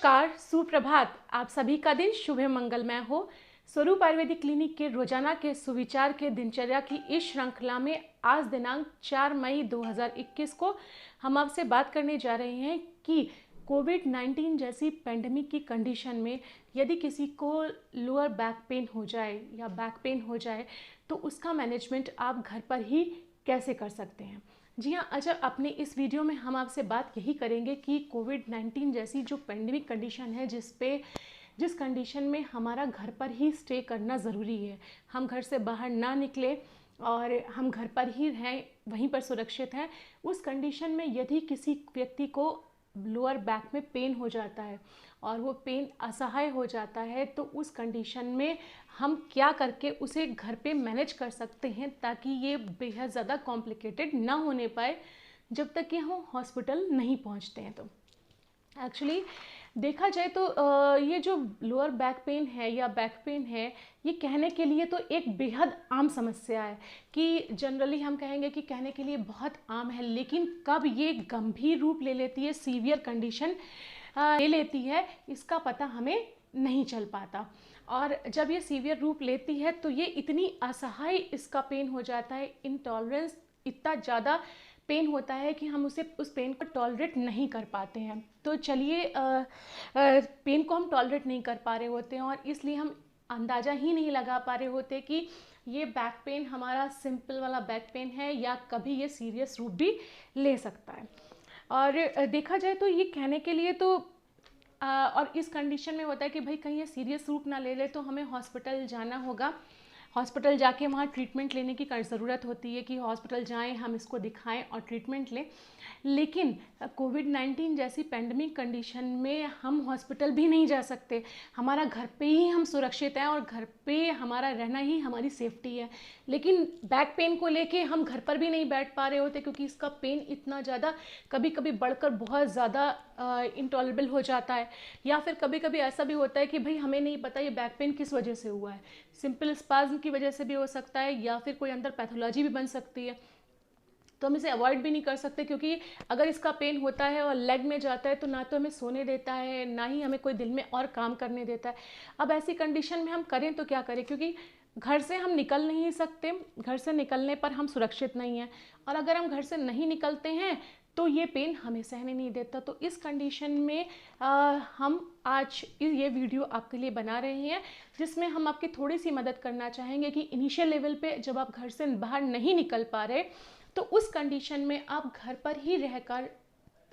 नमस्कार, सुप्रभात। आप सभी का दिन शुभ मंगलमय हो। स्वरूप आयुर्वेदिक क्लिनिक के रोजाना के सुविचार के दिनचर्या की इस श्रृंखला में आज दिनांक 4 मई 2021 को हम आपसे बात करने जा रहे हैं कि कोविड-19 जैसी पेंडेमिक की कंडीशन में यदि किसी को लोअर बैक पेन हो जाए या बैक पेन हो जाए तो उसका मैनेजमेंट आप घर पर ही कैसे कर सकते हैं। जी हाँ, अच्छा, अपने इस वीडियो में हम आपसे बात यही करेंगे कि कोविड-19 जैसी जो पेंडेमिक कंडीशन है जिस कंडीशन में हमारा घर पर ही स्टे करना ज़रूरी है, हम घर से बाहर ना निकले और हम घर पर ही रहें, वहीं पर सुरक्षित हैं। उस कंडीशन में यदि किसी व्यक्ति को लोअर बैक में पेन हो जाता है और वो पेन असह्य हो जाता है तो उस कंडीशन में हम क्या करके उसे घर पे मैनेज कर सकते हैं ताकि ये बेहद ज़्यादा कॉम्प्लिकेटेड ना होने पाए जब तक कि हम हॉस्पिटल नहीं पहुंचते हैं। तो एक्चुअली देखा जाए तो ये जो लोअर बैक पेन है या बैक पेन है, ये कहने के लिए तो एक बेहद आम समस्या है कि जनरली हम कहेंगे कि कहने के लिए बहुत आम है, लेकिन कब ये गंभीर रूप ले लेती है, सीवियर कंडीशन ले लेती है, इसका पता हमें नहीं चल पाता। और जब ये सीवियर रूप लेती है तो ये इतनी असहाय इसका पेन हो जाता है, इंटॉलरेंस इतना ज़्यादा पेन होता है कि हम उस पेन को टॉलरेट नहीं कर पाते हैं। तो चलिए, पेन को हम टॉलरेट नहीं कर पा रहे होते हैं और इसलिए हम अंदाज़ा ही नहीं लगा पा रहे होते कि ये बैक पेन हमारा सिंपल वाला बैक पेन है या कभी ये सीरियस रूप भी ले सकता है। और देखा जाए तो ये कहने के लिए तो और इस कंडीशन में होता है कि भाई कहीं ये सीरियस रूप ना ले ले तो हमें हॉस्पिटल जाना होगा। हॉस्पिटल जाके वहाँ ट्रीटमेंट लेने की ज़रूरत होती है कि हॉस्पिटल जाएं, हम इसको दिखाएं और ट्रीटमेंट लें। लेकिन कोविड-19 जैसी पेंडेमिक कंडीशन में हम हॉस्पिटल भी नहीं जा सकते, हमारा घर पे ही हम सुरक्षित हैं और घर पे हमारा रहना ही हमारी सेफ्टी है। लेकिन बैक पेन को लेके हम घर पर भी नहीं बैठ पा रहे होते क्योंकि इसका पेन इतना ज़्यादा कभी कभी बढ़कर बहुत ज़्यादा इंटॉलरेबल हो जाता है। या फिर कभी कभी ऐसा भी होता है कि भाई हमें नहीं पता ये बैक पेन किस वजह से हुआ है, सिंपल स्पाज्म की वजह से भी हो सकता है या फिर कोई अंदर पैथोलॉजी भी बन सकती है। तो हम इसे अवॉइड भी नहीं कर सकते क्योंकि अगर इसका पेन होता है और लेग में जाता है तो ना तो हमें सोने देता है, ना ही हमें कोई दिन में और काम करने देता है। अब ऐसी कंडीशन में हम करें तो क्या करें, क्योंकि घर से हम निकल नहीं सकते, घर से निकलने पर हम सुरक्षित नहीं हैं और अगर हम घर से नहीं निकलते हैं तो ये पेन हमें सहने नहीं देता। तो इस कंडीशन में हम आज ये वीडियो आपके लिए बना रहे हैं जिसमें हम आपकी थोड़ी सी मदद करना चाहेंगे कि इनिशियल लेवल पे जब आप घर से बाहर नहीं निकल पा रहे तो उस कंडीशन में आप घर पर ही रहकर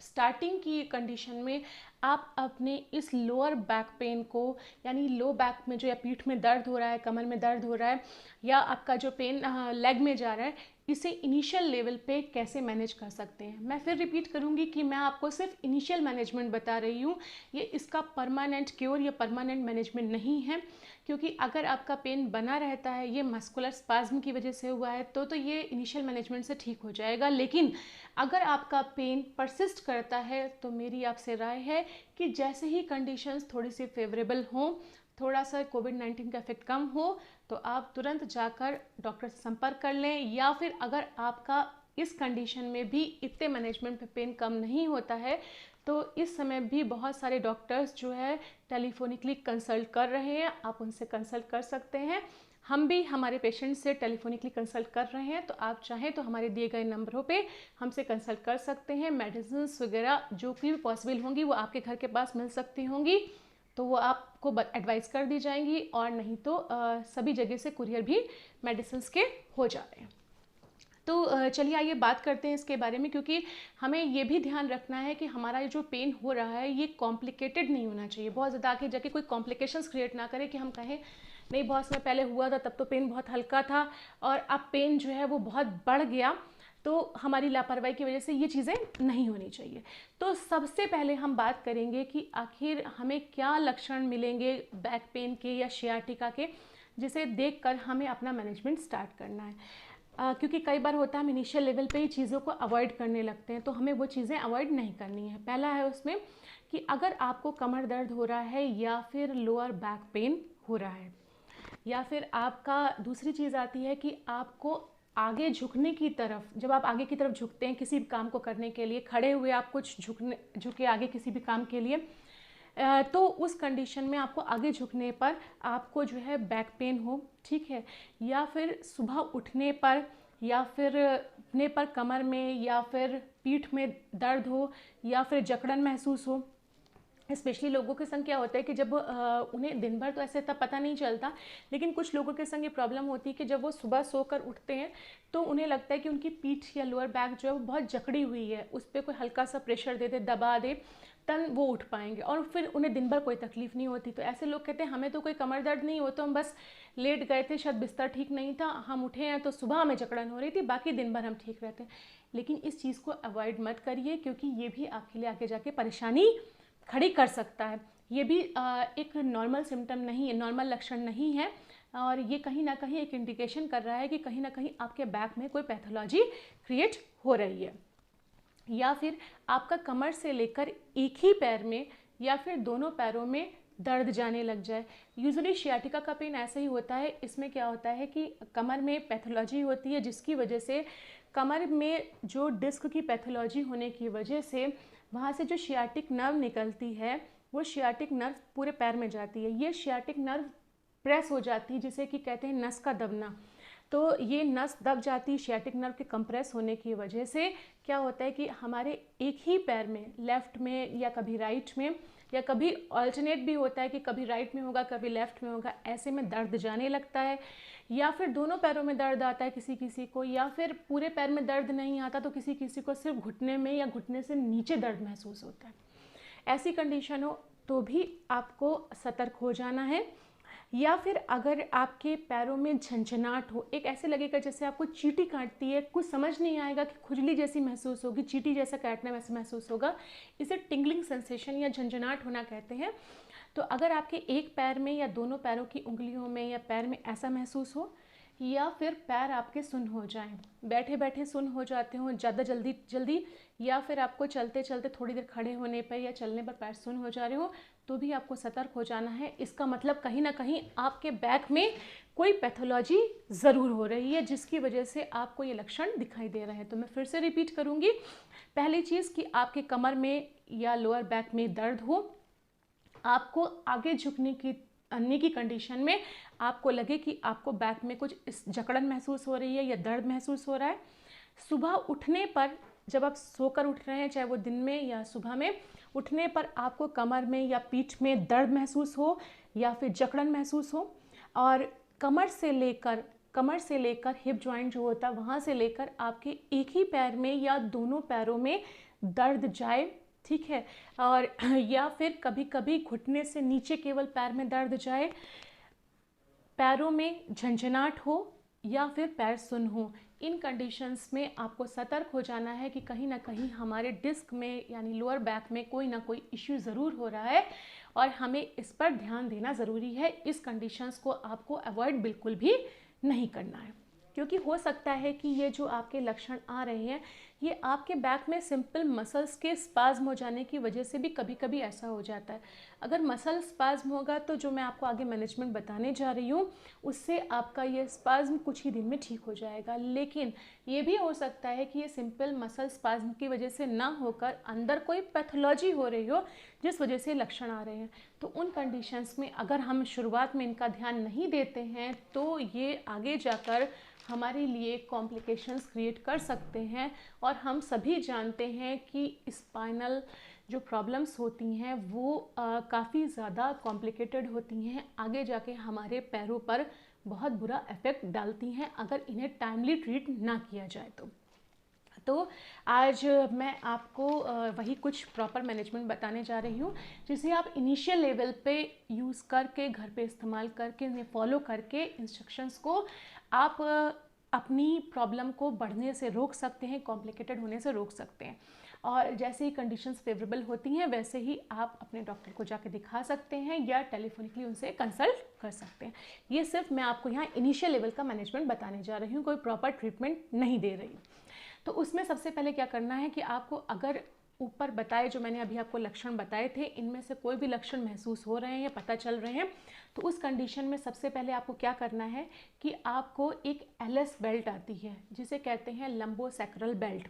स्टार्टिंग की कंडीशन में आप अपने इस लोअर बैक पेन को, यानी लो बैक में जो या पीठ में दर्द हो रहा है, कमर में दर्द हो रहा है या आपका जो पेन लेग में जा रहा है, इसे इनिशियल लेवल पे कैसे मैनेज कर सकते हैं। मैं फिर रिपीट करूंगी कि मैं आपको सिर्फ इनिशियल मैनेजमेंट बता रही हूँ, ये इसका परमानेंट क्योर या परमानेंट मैनेजमेंट नहीं है। क्योंकि अगर आपका पेन बना रहता है, ये मस्कुलर स्पाज्म की वजह से हुआ है तो ये इनिशियल मैनेजमेंट से ठीक हो जाएगा। लेकिन अगर आपका पेन परसिस्ट करता है तो मेरी आपसे राय है कि जैसे ही कंडीशंस थोड़ी सी फेवरेबल हों, थोड़ा सा कोविड-19 का इफेक्ट कम हो तो आप तुरंत जाकर डॉक्टर से संपर्क कर लें। या फिर अगर आपका इस कंडीशन में भी इतने मैनेजमेंट पे पेन कम नहीं होता है तो इस समय भी बहुत सारे डॉक्टर्स जो है टेलीफोनिकली कंसल्ट कर रहे हैं, आप उनसे कंसल्ट कर सकते हैं। हम भी हमारे पेशेंट से टेलीफोनिकली कंसल्ट कर रहे हैं, तो आप चाहें तो हमारे दिए गए नंबरों पे हमसे कंसल्ट कर सकते हैं। मेडिसिन वगैरह जो भी पॉसिबल होंगी वो आपके घर के पास मिल सकती होंगी, तो वो आपको एडवाइस कर दी जाएंगी। और नहीं तो सभी जगह से कुरियर भी मेडिसिन के हो जा रहे हैं। तो चलिए आइए बात करते हैं इसके बारे में, क्योंकि हमें ये भी ध्यान रखना है कि हमारा ये जो पेन हो रहा है ये कॉम्प्लिकेटेड नहीं होना चाहिए, बहुत ज़्यादा आगे जाके कोई कॉम्प्लिकेशंस क्रिएट ना करे कि हम कहें नहीं बहुत समय पहले हुआ था तब तो पेन बहुत हल्का था और अब पेन जो है वो बहुत बढ़ गया, तो हमारी लापरवाही की वजह से ये चीज़ें नहीं होनी चाहिए। तो सबसे पहले हम बात करेंगे कि आखिर हमें क्या लक्षण मिलेंगे बैक पेन के या शियाटिका के, जिसे देखकर हमें अपना मैनेजमेंट स्टार्ट करना है। क्योंकि कई बार होता है हम इनिशियल लेवल पे ही चीज़ों को अवॉइड करने लगते हैं, तो हमें वो चीज़ें अवॉइड नहीं करनी है। पहला है उसमें कि अगर आपको कमर दर्द हो रहा है या फिर लोअर बैक पेन हो रहा है, या फिर आपका दूसरी चीज़ आती है कि आपको आगे झुकने की तरफ, जब आप आगे की तरफ झुकते हैं किसी भी काम को करने के लिए, खड़े हुए आप कुछ झुके आगे किसी भी काम के लिए, तो उस कंडीशन में आपको आगे झुकने पर आपको जो है बैक पेन हो, ठीक है, या फिर सुबह उठने पर, या फिर उठने पर कमर में या फिर पीठ में दर्द हो, या फिर जकड़न महसूस हो। स्पेशली लोगों के संग क्या होता है कि जब उन्हें दिन भर तो ऐसे तब पता नहीं चलता, लेकिन कुछ लोगों के संग ये प्रॉब्लम होती है कि जब वो सुबह सोकर उठते हैं तो उन्हें लगता है कि उनकी पीठ या लोअर बैक जो है वो बहुत जकड़ी हुई है, उस पर कोई हल्का सा प्रेशर दे दे, दबा दे, तब वो उठ पाएंगे और फिर उन्हें दिन भर कोई तकलीफ नहीं होती। तो ऐसे लोग कहते हैं हमें तो कोई कमर दर्द नहीं होता, हम बस लेट गए थे, शायद बिस्तर ठीक नहीं था, हम उठे हैं तो सुबह हमें जकड़न हो रही थी, बाकी दिन भर हम ठीक रहते हैं। लेकिन इस चीज़ को अवॉइड मत करिए, क्योंकि ये भी आपके लिए आगे जाके परेशानी खड़ी कर सकता है। ये भी एक नॉर्मल सिम्टम नहीं है, नॉर्मल लक्षण नहीं है, और ये कहीं ना कहीं एक इंडिकेशन कर रहा है कि कहीं ना कहीं आपके बैक में कोई पैथोलॉजी क्रिएट हो रही है। या फिर आपका कमर से लेकर एक ही पैर में या फिर दोनों पैरों में दर्द जाने लग जाए। यूजुअली शियाटिका का पेन ऐसा ही होता है। इसमें क्या होता है कि कमर में पैथोलॉजी होती है, जिसकी वजह से कमर में जो डिस्क की पैथोलॉजी होने की वजह से वहाँ से जो शियाटिक नर्व निकलती है वो शियाटिक नर्व पूरे पैर में जाती है। ये शियाटिक नर्व प्रेस हो जाती है, जिसे कि कहते हैं नस का दबना। तो ये नस दब जाती है शियाटिक नर्व के कंप्रेस होने की वजह से। क्या होता है कि हमारे एक ही पैर में, लेफ़्ट में या कभी राइट में, या कभी ऑल्टरनेट भी होता है कि कभी राइट में होगा कभी लेफ़्ट में होगा, ऐसे में दर्द जाने लगता है। या फिर दोनों पैरों में दर्द आता है किसी किसी को, या फिर पूरे पैर में दर्द नहीं आता तो किसी किसी को सिर्फ घुटने में या घुटने से नीचे दर्द महसूस होता है। ऐसी कंडीशन हो तो भी आपको सतर्क हो जाना है। या फिर अगर आपके पैरों में झंझनाहट हो, एक ऐसे लगेगा जैसे आपको चींटी काटती है, कुछ समझ नहीं आएगा कि खुजली जैसी महसूस होगी, चींटी जैसा काटना वैसे महसूस होगा, इसे टिंगलिंग सेंसेशन या झंझनाहट होना कहते हैं। तो अगर आपके एक पैर में या दोनों पैरों की उंगलियों में या पैर में ऐसा महसूस हो, या फिर पैर आपके सुन्न हो जाएं, बैठे बैठे सुन्न हो जाते हो ज़्यादा जल्दी, या फिर आपको चलते चलते थोड़ी देर खड़े होने पर या चलने पर पैर सुन्न हो जा रहे हो, तो भी आपको सतर्क हो जाना है। इसका मतलब कहीं ना कहीं आपके बैक में कोई पैथोलॉजी ज़रूर हो रही है, जिसकी वजह से आपको ये लक्षण दिखाई दे रहे हैं। तो मैं फिर से रिपीट करूँगी। पहली चीज़ कि आपके कमर में या लोअर बैक में दर्द हो, आपको आगे झुकने की कंडीशन में आपको लगे कि आपको बैक में कुछ जकड़न महसूस हो रही है या दर्द महसूस हो रहा है। सुबह उठने पर, जब आप सोकर उठ रहे हैं, चाहे वो दिन में या सुबह में, उठने पर आपको कमर में या पीठ में दर्द महसूस हो या फिर जकड़न महसूस हो, और कमर से लेकर हिप जॉइंट जो होता है वहाँ से लेकर आपके एक ही पैर में या दोनों पैरों में दर्द जाए, ठीक है, और या फिर कभी कभी घुटने से नीचे केवल पैर में दर्द जाए, पैरों में झंझनाहट हो या फिर पैर सुन्न हो। इन कंडीशंस में आपको सतर्क हो जाना है कि कहीं ना कहीं हमारे डिस्क में यानी लोअर बैक में कोई ना कोई इश्यू ज़रूर हो रहा है, और हमें इस पर ध्यान देना ज़रूरी है। इस कंडीशंस को आपको अवॉइड बिल्कुल भी नहीं करना है, क्योंकि हो सकता है कि ये जो आपके लक्षण आ रहे हैं ये आपके बैक में सिंपल मसल्स के स्पाज्म हो जाने की वजह से भी कभी कभी ऐसा हो जाता है। अगर मसल स्पाज्म होगा तो जो मैं आपको आगे मैनेजमेंट बताने जा रही हूँ उससे आपका ये स्पाज्म कुछ ही दिन में ठीक हो जाएगा। लेकिन ये भी हो सकता है कि ये सिंपल मसल स्पाज्म की वजह से ना होकर अंदर कोई पैथोलॉजी हो रही हो जिस वजह से लक्षण आ रहे हैं। तो उन कंडीशंस में अगर हम शुरुआत में इनका ध्यान नहीं देते हैं तो ये आगे जाकर हमारे लिए कॉम्प्लिकेशंस क्रिएट कर सकते हैं। और हम सभी जानते हैं कि स्पाइनल जो प्रॉब्लम्स होती हैं वो काफ़ी ज़्यादा कॉम्प्लिकेटेड होती हैं, आगे जाके हमारे पैरों पर बहुत बुरा इफ़ेक्ट डालती हैं अगर इन्हें टाइमली ट्रीट ना किया जाए तो आज मैं आपको वही कुछ प्रॉपर मैनेजमेंट बताने जा रही हूँ जिसे आप इनिशियल लेवल पे यूज़ करके घर पे इस्तेमाल करके उन्हें फॉलो करके इंस्ट्रक्शंस को आप अपनी प्रॉब्लम को बढ़ने से रोक सकते हैं, कॉम्प्लिकेटेड होने से रोक सकते हैं। और जैसे ही कंडीशंस फेवरेबल होती हैं वैसे ही आप अपने डॉक्टर को जाके दिखा सकते हैं या टेलीफोनिकली उनसे कंसल्ट कर सकते हैं। ये सिर्फ मैं आपको यहाँ इनिशियल लेवल का मैनेजमेंट बताने जा रही हूँ, कोई प्रॉपर ट्रीटमेंट नहीं दे रही। तो उसमें सबसे पहले क्या करना है कि आपको अगर ऊपर बताए जो मैंने अभी आपको लक्षण बताए थे इनमें से कोई भी लक्षण महसूस हो रहे हैं, पता चल रहे हैं, तो उस कंडीशन में सबसे पहले आपको क्या करना है कि आपको एक एलएस बेल्ट आती है जिसे कहते हैं लंबोसैक्रल बेल्ट।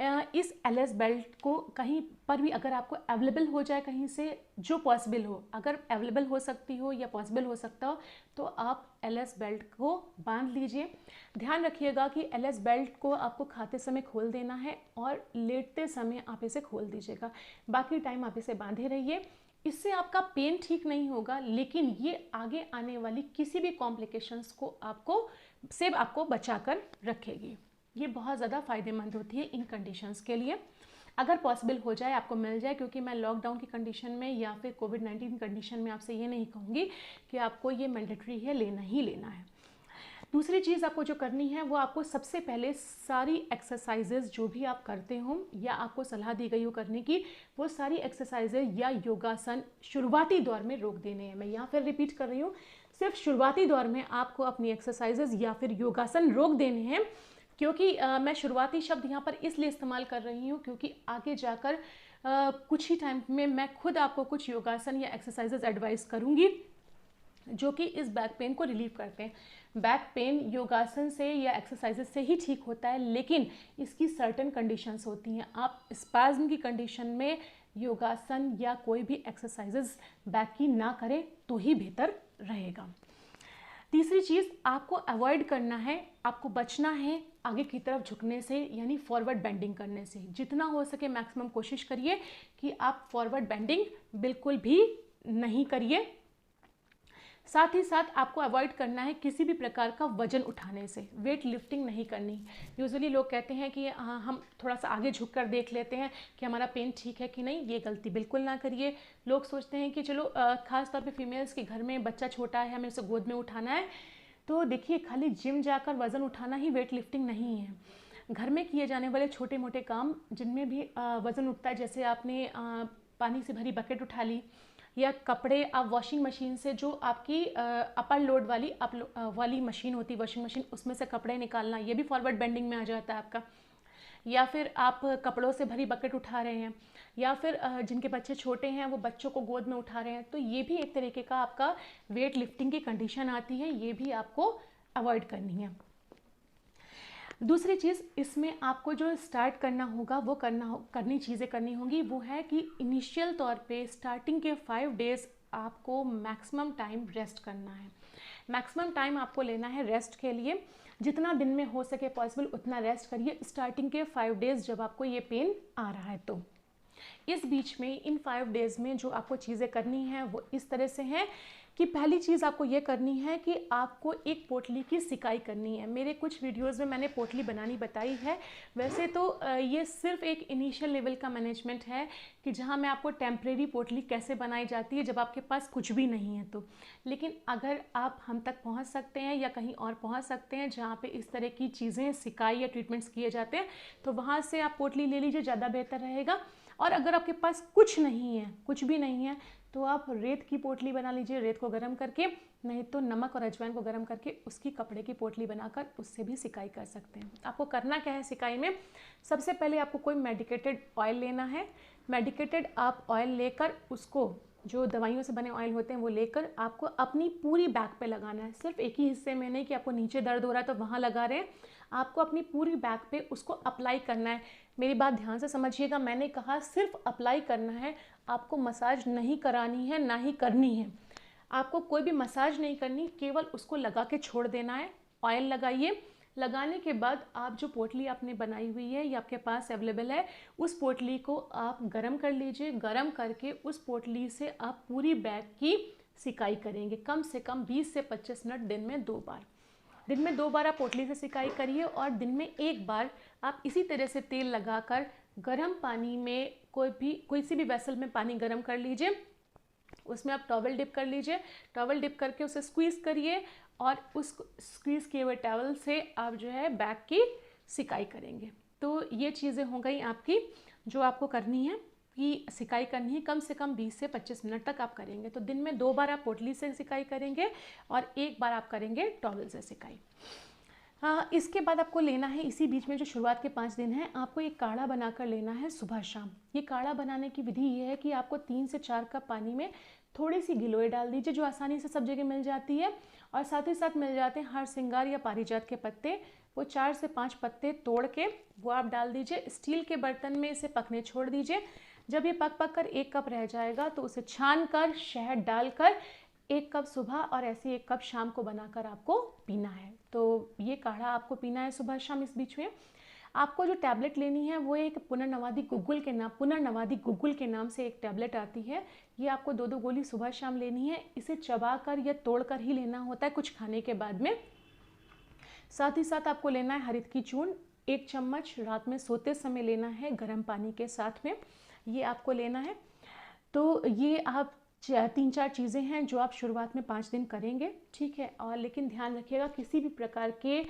इस एलएस बेल्ट को कहीं पर भी अगर आपको अवेलेबल हो जाए, कहीं से जो पॉसिबल हो, अगर अवेलेबल हो सकती हो या पॉसिबल हो सकता हो तो आप एलएस बेल्ट को बांध लीजिए। ध्यान रखिएगा कि एलएस बेल्ट को आपको खाते समय खोल देना है और लेटते समय आप इसे खोल दीजिएगा। बाकी टाइम आप इसे बांधे रहिए। इससे आपका पेन ठीक नहीं होगा, लेकिन ये आगे आने वाली किसी भी कॉम्प्लिकेशंस को आपको बचा कर रखेगी। ये बहुत ज़्यादा फ़ायदेमंद होती है इन कंडीशंस के लिए। अगर पॉसिबल हो जाए आपको मिल जाए, क्योंकि मैं लॉकडाउन की कंडीशन में या फिर कोविड-19 कंडीशन में आपसे ये नहीं कहूँगी कि आपको ये मैंडेटरी है, लेना ही लेना है। दूसरी चीज़ आपको जो करनी है वो आपको सबसे पहले सारी एक्सरसाइजेज जो भी आप करते हो या आपको सलाह दी गई हो करने की, वो सारी एक्सरसाइजेज या योगासन शुरुआती दौर में रोक देने हैं। मैं यहाँ फिर रिपीट कर रही हूँ, सिर्फ शुरुआती दौर में आपको अपनी एक्सरसाइजेज या फिर योगासन रोक देने हैं। क्योंकि मैं शुरुआती शब्द यहाँ पर इसलिए इस्तेमाल कर रही हूँ क्योंकि आगे जाकर कुछ ही टाइम में मैं खुद आपको कुछ योगासन या एक्सरसाइजेज एडवाइस करूँगी जो कि इस बैक पेन को रिलीव करते हैं। बैक पेन योगासन से या एक्सरसाइजेज से ही ठीक होता है, लेकिन इसकी सर्टेन कंडीशंस होती हैं। आप स्पाज्म की कंडीशन में योगासन या कोई भी एक्सरसाइजेज बैक की ना करें तो ही बेहतर रहेगा। तीसरी चीज़ आपको अवॉइड करना है, आपको बचना है आगे की तरफ झुकने से, यानी फॉरवर्ड बेंडिंग करने से। जितना हो सके मैक्सिमम कोशिश करिए कि आप फॉरवर्ड बेंडिंग बिल्कुल भी नहीं करिए। साथ ही साथ आपको अवॉइड करना है किसी भी प्रकार का वजन उठाने से, वेट लिफ्टिंग नहीं करनी। यूजुअली लोग कहते हैं कि हम थोड़ा सा आगे झुक कर देख लेते हैं कि हमारा पेन ठीक है कि नहीं। ये गलती बिल्कुल ना करिए। लोग सोचते हैं कि चलो खास तौर पे फीमेल्स के घर में बच्चा छोटा है, हमें उसे गोद में उठाना है। तो देखिए, खाली जिम जाकर वज़न उठाना ही वेट लिफ्टिंग नहीं है। घर में किए जाने वाले छोटे मोटे काम जिनमें भी वज़न उठता है, जैसे आपने पानी से भरी बकेट उठा ली, या कपड़े आप वॉशिंग मशीन से, जो आपकी अपर लोड वाली मशीन होती है वॉशिंग मशीन, उसमें से कपड़े निकालना, ये भी फॉरवर्ड बेंडिंग में आ जाता है आपका। या फिर आप कपड़ों से भरी बकेट उठा रहे हैं, या फिर जिनके बच्चे छोटे हैं वो बच्चों को गोद में उठा रहे हैं, तो ये भी एक तरीके का आपका वेट लिफ्टिंग की कंडीशन आती है। ये भी आपको अवॉइड करनी है। दूसरी चीज़ इसमें आपको जो स्टार्ट करना होगा वो करनी चीज़ें करनी होंगी, वो है कि इनिशियल तौर पे स्टार्टिंग के 5 डेज़ आपको मैक्सिमम टाइम रेस्ट करना है। मैक्सिमम टाइम आपको लेना है रेस्ट के लिए। जितना दिन में हो सके पॉसिबल उतना रेस्ट करिए स्टार्टिंग के 5 डेज़ जब आपको ये पेन आ रहा है। तो इस बीच में इन 5 डेज़ में जो आपको चीज़ें करनी है वो इस तरह से हैं कि पहली चीज़ आपको ये करनी है कि आपको एक पोटली की सिकाई करनी है। मेरे कुछ वीडियोस में मैंने पोटली बनानी बताई है। वैसे तो ये सिर्फ एक इनिशियल लेवल का मैनेजमेंट है कि जहाँ मैं आपको टेम्परेरी पोटली कैसे बनाई जाती है जब आपके पास कुछ भी नहीं है तो। लेकिन अगर आप हम तक पहुँच सकते हैं या कहीं और पहुँच सकते हैं जहाँ पे इस तरह की चीज़ें सिकाई या ट्रीटमेंट्स किए जाते हैं, तो वहाँ से आप पोटली ले लीजिए, ज़्यादा बेहतर रहेगा। और अगर आपके पास कुछ नहीं है, कुछ भी नहीं है, तो आप रेत की पोटली बना लीजिए, रेत को गर्म करके, नहीं तो नमक और अजवाइन को गर्म करके उसकी कपड़े की पोटली बनाकर उससे भी सिकाई कर सकते हैं। आपको करना क्या है सिकाई में, सबसे पहले आपको कोई मेडिकेटेड ऑयल लेना है। मेडिकेटेड आप ऑयल लेकर उसको, जो दवाइयों से बने ऑयल होते हैं वो लेकर आपको अपनी पूरी बैक पे लगाना है। सिर्फ एक ही हिस्से में नहीं कि आपको नीचे दर्द हो रहा है तो वहाँ लगा रहे हैं, आपको अपनी पूरी बैक पे उसको अप्लाई करना है। मेरी बात ध्यान से समझिएगा, मैंने कहा सिर्फ अप्लाई करना है, आपको मसाज नहीं करानी है, ना ही करनी है। आपको कोई भी मसाज नहीं करनी, केवल उसको लगा के छोड़ देना है। ऑयल लगाइए, लगाने के बाद आप जो पोटली आपने बनाई हुई है या आपके पास अवेलेबल है, उस पोटली को आप गरम कर लीजिए। गरम करके उस पोटली से आप पूरी बैक की सिकाई करेंगे, कम से कम 20 से 25 मिनट, दिन में 2 बार। दिन में 2 बार आप पोटली से सिकाई करिए और दिन में 1 बार आप इसी तरह से तेल लगाकर गर्म पानी में कोई सी भी वेसल में पानी गर्म कर लीजिए, उसमें आप टॉवल डिप कर लीजिए। टॉवल डिप करके उसे स्क्वीज़ करिए और उस स्क्वीज़ किए हुए टॉवल से आप जो है बैक की सिकाई करेंगे। तो ये चीज़ें हो गई आपकी जो आपको करनी है कि सिकाई करनी है, कम से कम 20 से 25 मिनट तक आप करेंगे। तो दिन में 2 बार आप पोटली से सिकाई करेंगे और 1 बार आप करेंगे टॉवल से सिकाई। हाँ, इसके बाद आपको लेना है, इसी बीच में जो शुरुआत के 5 दिन हैं, आपको एक काढ़ा बनाकर लेना है सुबह शाम। ये काढ़ा बनाने की विधि ये है कि आपको 3 से 4 कप पानी में थोड़ी सी गिलोय डाल दीजिए, जो आसानी से सब जगह मिल जाती है, और साथ ही साथ मिल जाते हैं हरसिंगार या पारिजात के पत्ते, वो 4 से 5 पत्ते तोड़ के वो आप डाल दीजिए। स्टील के बर्तन में इसे पकने छोड़ दीजिए। जब ये पक कर 1 कप रह जाएगा तो उसे छान कर शहद डालकर 1 कप सुबह और ऐसे 1 कप शाम को बनाकर आपको पीना है। तो ये काढ़ा आपको पीना है सुबह शाम। इस बीच में आपको जो टैबलेट लेनी है वो एक पुनर्नवादी गुग्गुल के नाम से एक टैबलेट आती है। ये आपको 2-2 गोली सुबह शाम लेनी है। इसे चबाकर या तोड़कर ही लेना होता है कुछ खाने के बाद में। साथ ही साथ आपको लेना है हरित की चूर्ण, 1 चम्मच रात में सोते समय लेना है गर्म पानी के साथ में, ये आपको लेना है। तो ये आप 3-4 चीज़ें हैं जो आप शुरुआत में 5 दिन करेंगे, ठीक है। और लेकिन ध्यान रखिएगा किसी भी प्रकार के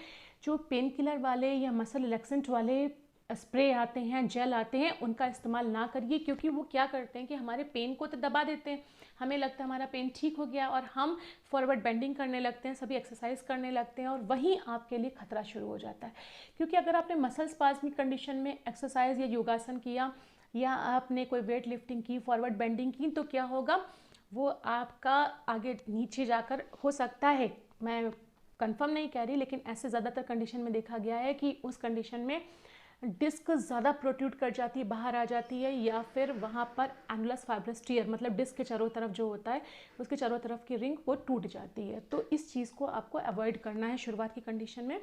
जो पेन किलर वाले या मसल रिलैक्सेंट वाले स्प्रे आते हैं, जेल आते हैं, उनका इस्तेमाल ना करिए, क्योंकि वो क्या करते हैं कि हमारे पेन को तो दबा देते हैं। हमें लगता है हमारा पेन ठीक हो गया और हम फॉरवर्ड बेंडिंग करने लगते हैं, सभी एक्सरसाइज करने लगते हैं और वहीं आपके लिए खतरा शुरू हो जाता है। क्योंकि अगर आपने मसल स्पाज्मिक कंडीशन में एक्सरसाइज या योगासन किया या आपने कोई वेट लिफ्टिंग की, फॉरवर्ड बेंडिंग की, तो क्या होगा, वो आपका आगे नीचे जाकर हो सकता है, मैं कंफर्म नहीं कह रही, लेकिन ऐसे ज़्यादातर कंडीशन में देखा गया है कि उस कंडीशन में डिस्क ज़्यादा प्रोट्रूड कर जाती है, बाहर आ जाती है, या फिर वहाँ पर एनुलस फाइब्रस टियर मतलब डिस्क के चारों तरफ जो होता है उसके चारों तरफ की रिंग वो टूट जाती है। तो इस चीज़ को आपको अवॉइड करना है शुरुआत की कंडीशन में।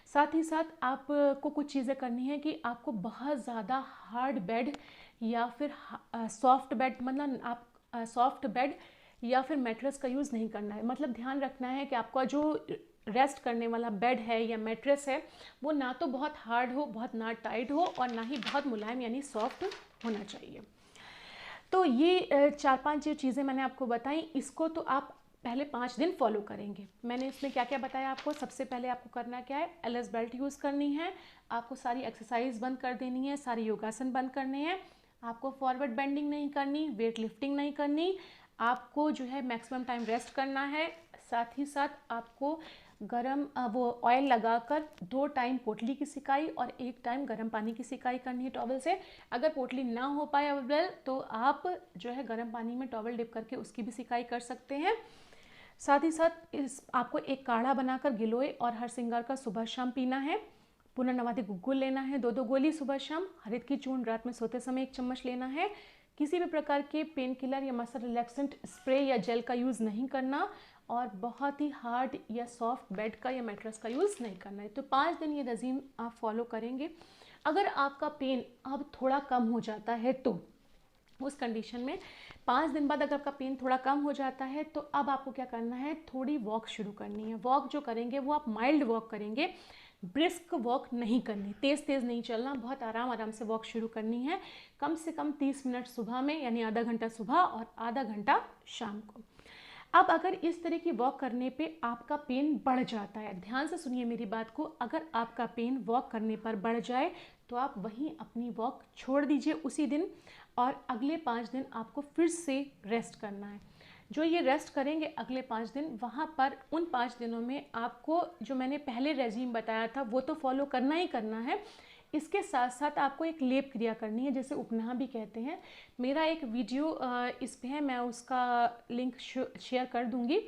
साथ ही साथ आपको कुछ चीज़ें करनी है कि आपको बहुत ज़्यादा हार्ड बेड या फिर सॉफ्ट बेड, मतलब आप सॉफ्ट बेड या फिर मैट्रेस का यूज़ नहीं करना है। मतलब ध्यान रखना है कि आपका जो रेस्ट करने वाला बेड है या मैट्रेस है वो ना तो बहुत हार्ड हो, बहुत ना टाइट हो, और ना ही बहुत मुलायम यानी सॉफ्ट होना चाहिए। तो ये 4-5 जो चीज़ें मैंने आपको बताई, इसको तो आप पहले 5 दिन फॉलो करेंगे। मैंने इसमें क्या क्या बताया आपको। सबसे पहले आपको करना क्या है, एलएस बेल्ट यूज़ करनी है, आपको सारी एक्सरसाइज बंद कर देनी है, सारे योगासन बंद करने हैं, आपको फॉरवर्ड बेंडिंग नहीं करनी, वेट लिफ्टिंग नहीं करनी, आपको जो है मैक्सिमम टाइम रेस्ट करना है। साथ ही साथ आपको गरम वो ऑयल लगाकर 2 टाइम पोटली की सिकाई और 1 टाइम गर्म पानी की सिकाई करनी है टॉवल से। अगर पोटली ना हो पाए अवेलेबल तो आप जो है गर्म पानी में टॉवल डिप करके उसकी भी सिकाई कर सकते हैं। साथ ही साथ आपको एक काढ़ा बनाकर गिलोय और हरसिंगार का सुबह शाम पीना है। पुनर्नवादी गुग्गुल लेना है 2-2 गोली सुबह शाम। हरित की चूर्ण रात में सोते समय 1 चम्मच लेना है। किसी भी प्रकार के पेन किलर या मसल रिलैक्सेंट स्प्रे या जेल का यूज़ नहीं करना, और बहुत ही हार्ड या सॉफ्ट बेड का या मैट्रेस का यूज़ नहीं करना है। तो 5 दिन ये रजीम आप फॉलो करेंगे। अगर आपका पेन अब थोड़ा कम हो जाता है तो उस कंडीशन में 5 दिन बाद अगर आपका पेन थोड़ा कम हो जाता है तो अब आपको क्या करना है, थोड़ी वॉक शुरू करनी है। वॉक जो करेंगे वो आप माइल्ड वॉक करेंगे, ब्रिस्क वॉक नहीं करनी, तेज़ तेज़ नहीं चलना, बहुत आराम आराम से वॉक शुरू करनी है। कम से कम 30 मिनट सुबह में, यानी आधा घंटा सुबह और आधा घंटा शाम को। अब अगर इस तरह की वॉक करने पे आपका पेन बढ़ जाता है, ध्यान से सुनिए मेरी बात को, अगर आपका पेन वॉक करने पर बढ़ जाए तो आप वहीं अपनी वॉक छोड़ दीजिए उसी दिन, और अगले 5 दिन आपको फिर से रेस्ट करना है। जो ये रेस्ट करेंगे अगले 5 दिन, वहाँ पर उन 5 दिनों में आपको जो मैंने पहले रेजीम बताया था वो तो फॉलो करना ही करना है। इसके साथ साथ आपको एक लेप क्रिया करनी है, जैसे उपनाह भी कहते हैं। मेरा एक वीडियो इस पे है, मैं उसका लिंक शेयर कर दूंगी।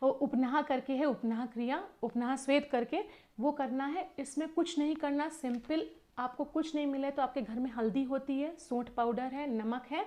उपनाह करके है, उपनाह क्रिया, उपनाह स्वेद करके, वो करना है। इसमें कुछ नहीं करना, सिंपल, आपको कुछ नहीं मिले तो आपके घर में हल्दी होती है, सूंठ पाउडर है, नमक है,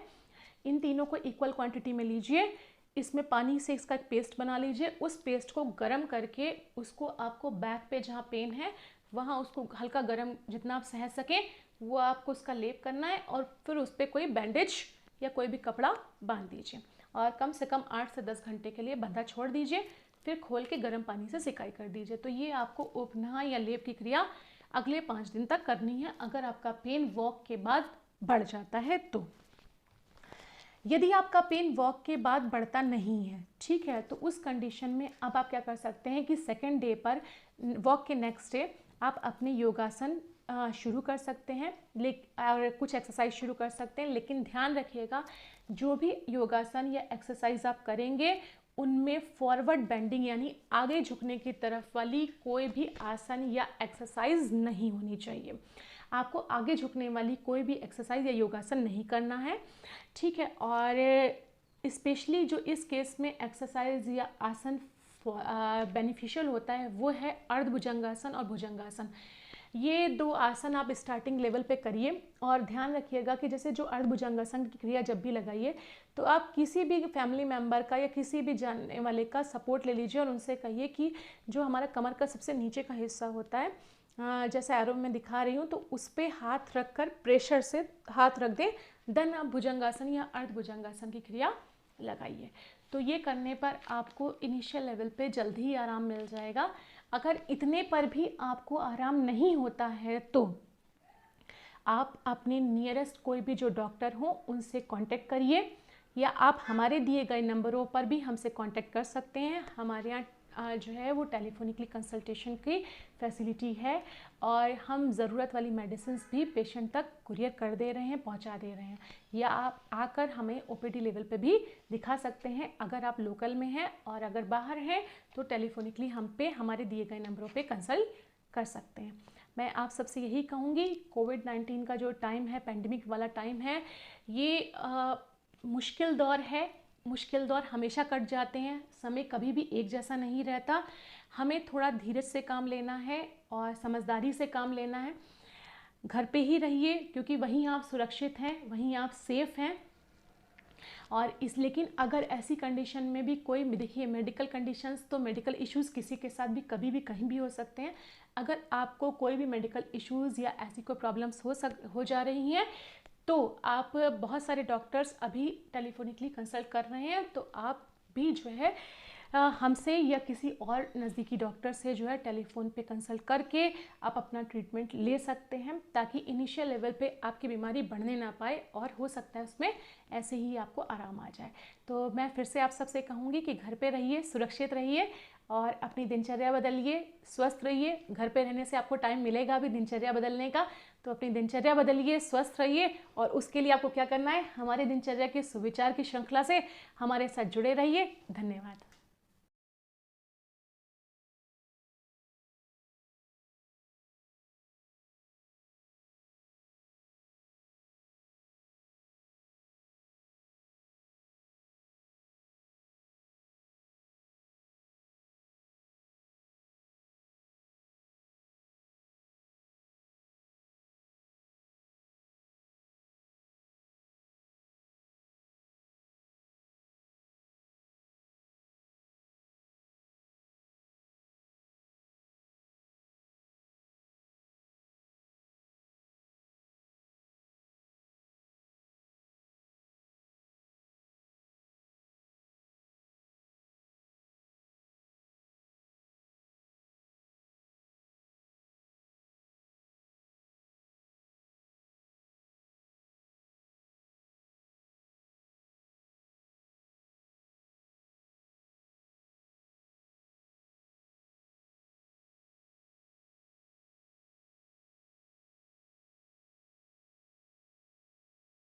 इन तीनों को इक्वल क्वांटिटी में लीजिए। इसमें पानी से इसका एक पेस्ट बना लीजिए। उस पेस्ट को गर्म करके उसको आपको बैक पे जहाँ पेन है वहाँ उसको हल्का गर्म जितना आप सह सकें वो आपको उसका लेप करना है, और फिर उस पर कोई बैंडेज या कोई भी कपड़ा बांध दीजिए और कम से कम 8 से 10 घंटे के लिए बंधा छोड़ दीजिए। फिर खोल के गर्म पानी से सिकाई कर दीजिए। तो ये आपको उपनाह या लेप की क्रिया अगले 5 दिन तक करनी है, अगर आपका पेन वॉक के बाद बढ़ जाता है तो। यदि आपका पेन वॉक के बाद बढ़ता नहीं है, ठीक है, तो उस कंडीशन में अब आप क्या कर सकते हैं कि सेकेंड डे पर, वॉक के नेक्स्ट डे, आप अपने योगासन शुरू कर सकते हैं, और कुछ एक्सरसाइज शुरू कर सकते हैं। लेकिन ध्यान रखिएगा, जो भी योगासन या एक्सरसाइज आप करेंगे उनमें फॉरवर्ड बेंडिंग यानी आगे झुकने की तरफ वाली कोई भी आसन या एक्सरसाइज नहीं होनी चाहिए। आपको आगे झुकने वाली कोई भी एक्सरसाइज या योगासन नहीं करना है, ठीक है। और स्पेशली जो इस केस में एक्सरसाइज या आसन बेनिफिशियल होता है वो है अर्धभुजंगासन और भुजंगासन। ये 2 आसन आप स्टार्टिंग लेवल पे करिए और ध्यान रखिएगा कि जैसे जो अर्धभुजंगासन की क्रिया जब भी लगाइए तो आप किसी भी फैमिली मेम्बर का या किसी भी जानने वाले का सपोर्ट ले लीजिए और उनसे कहिए कि जो हमारा कमर का सबसे नीचे का हिस्सा होता है, जैसे एरो में दिखा रही हूँ, तो उस पर हाथ रख कर प्रेशर से हाथ रख दें, देन आप भुजंगासन या अर्धभुजंगासन की क्रिया लगाइए। तो ये करने पर आपको इनिशियल लेवल पे जल्दी ही आराम मिल जाएगा। अगर इतने पर भी आपको आराम नहीं होता है तो आप अपने नियरेस्ट कोई भी जो डॉक्टर हो उनसे कांटेक्ट करिए, या आप हमारे दिए गए नंबरों पर भी हमसे कांटेक्ट कर सकते हैं। हमारे यहाँ जो है वो टेलीफोनिकली कंसल्टेशन की फैसिलिटी है और हम ज़रूरत वाली मेडिसिन भी पेशेंट तक कुरियर कर दे रहे हैं, पहुंचा दे रहे हैं, या आप आकर हमें ओपीडी लेवल पे भी दिखा सकते हैं अगर आप लोकल में हैं, और अगर बाहर हैं तो टेलीफोनिकली हम पे हमारे दिए गए नंबरों पे कंसल्ट कर सकते हैं। मैं आप सबसे यही कहूँगी, कोविड-19 का जो टाइम है, पेंडेमिक वाला टाइम है, ये मुश्किल दौर है। मुश्किल दौर हमेशा कट जाते हैं, समय कभी भी एक जैसा नहीं रहता। हमें थोड़ा धीरज से काम लेना है और समझदारी से काम लेना है। घर पे ही रहिए क्योंकि वहीं आप सुरक्षित हैं, वहीं आप सेफ़ हैं। और लेकिन अगर ऐसी कंडीशन में भी कोई, देखिए मेडिकल कंडीशंस तो मेडिकल इश्यूज़ किसी के साथ भी कभी भी कहीं भी हो सकते हैं। अगर आपको कोई भी मेडिकल इश्यूज़ या ऐसी कोई प्रॉब्लम्स हो जा रही हैं तो आप, बहुत सारे डॉक्टर्स अभी टेलीफोनिकली कंसल्ट कर रहे हैं, तो आप भी जो है हमसे या किसी और नज़दीकी डॉक्टर से जो है टेलीफोन पे कंसल्ट करके आप अपना ट्रीटमेंट ले सकते हैं, ताकि इनिशियल लेवल पे आपकी बीमारी बढ़ने ना पाए और हो सकता है उसमें ऐसे ही आपको आराम आ जाए। तो मैं फिर से आप सबसे कहूँगी कि घर पे रहिए, सुरक्षित रहिए और अपनी दिनचर्या बदलिए, स्वस्थ रहिए। घर पे रहने से आपको टाइम मिलेगा भी दिनचर्या बदलने का, तो अपनी दिनचर्या बदलिए, स्वस्थ रहिए। और उसके लिए आपको क्या करना है, हमारे दिनचर्या के सुविचार की श्रृंखला से हमारे साथ जुड़े रहिए। धन्यवाद।